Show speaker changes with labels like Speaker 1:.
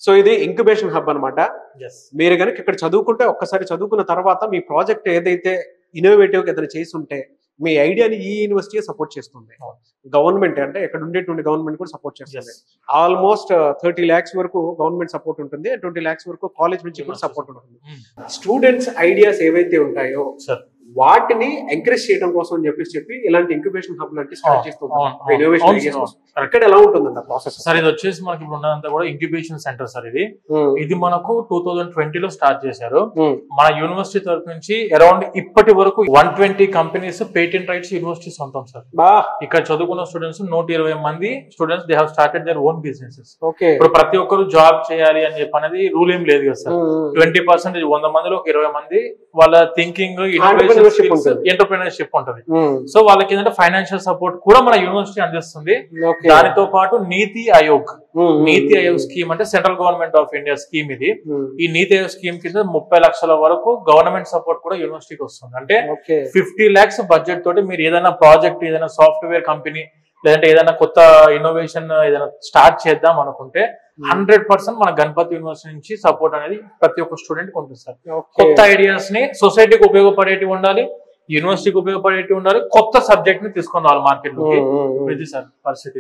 Speaker 1: So ఇది incubation hub అన్నమాట.
Speaker 2: yes
Speaker 1: మీరు కనుక ఇక్కడ చదువుకుంటే ఒక్కసారి చదువుకున్న తర్వాత మీ ప్రాజెక్ట్ ఏదైతే ఇన్నోవేటివ్ ఏదైనా చేసి ఉంటే మీ ఐడియాని ఈ యూనివర్సిటీ సపోర్ట్ చేస్తుంది. గవర్నమెంట్ అంటే ఇక్కడ ఉండేటువంటి గవర్నమెంట్ కూడా సపోర్ట్ చేస్తుంది. ఆల్మోస్ట్ 30 lakhs వరకు గవర్నమెంట్ సపోర్ట్ ఉంటుంది, 20 lakhs వరకు కాలేజ్ నుంచి కూడా సపోర్ట్ ఉంటుంది. స్టూడెంట్స్ ఐడియాస్ ఏవైతే ఉంటాయో వాటిని ఎంకరేజ్ చేయడం కోసం అని చెప్పి ఇలాంటి ఇంక్యుబేషన్ హబ్ లాంటి స్టార్ట్ చేస్తుంటాం. ఇక్కడ ఎలా ఉంటుందంట ప్రాసెస్?
Speaker 2: సార్ ఇది వచ్చేసి మనకి ఇప్పుడు ఉన్నదంతా కూడా ఇంక్యుబేషన్ సెంటర్ సార్. ఇది మనకు 2020 లో స్టార్ట్ చేశారు. మన యూనివర్సిటీ తరఫు నుంచి అరౌండ్ ఇప్పటి వరకు 120 కంపెనీస్ పేటెంట్ రైట్స్ యూనివర్సిటీ సొంతం సార్. ఇక్కడ చదువుకున్న స్టూడెంట్స్ 120 మంది students they have started their own businesses. ఇప్పుడు ప్రతి ఒక్కరు జాబ్ చేయాలి అని చెప్పి అనేది రూల్ ఏం లేదు కదా సార్. 20% 100 మందిలో 20 మంది వాళ్ళ థింకింగ్ ఎంటర్‌ప్రెన్యూర్‌షిప్ ఉంటుంది. సో వాళ్ళకి ఏంటంటే ఫైనాన్షియల్ సపోర్ట్ కూడా మన యూనివర్సిటీ అందిస్తుంది. దానితో పాటు నీతి ఆయోగ్ స్కీమ్ అంటే central government of India scheme ఇది. ఈ నీతి ఆయోగ్ స్కీమ్ కింద 30 లక్షల వరకు గవర్నమెంట్ సపోర్ట్ కూడా యూనివర్సిటీకి వస్తుంది. అంటే 50 lakhs బడ్జెట్ తోటి మీరు ఏదైనా ప్రాజెక్ట్, ఏదైనా సాఫ్ట్వేర్ కంపెనీ లేదంటే ఏదైనా కొత్త ఇన్నోవేషన్ ఏదైనా స్టార్ట్ చేద్దాం అనుకుంటే 100% మన గణపతి యూనివర్సిటీ నుంచి సపోర్ట్ అనేది ప్రతి ఒక్క స్టూడెంట్ ఉంటుంది సార్. కొత్త ఐడియాస్ ని సొసైటీకి ఉపయోగపడేటివి ఉండాలి, యూనివర్సిటీకి ఉపయోగపడేటివి ఉండాలి, కొత్త సబ్జెక్ట్ ని తీసుకొని రావాలి మార్కెట్ లోకి. ఇది సార్ పరిస్థితి.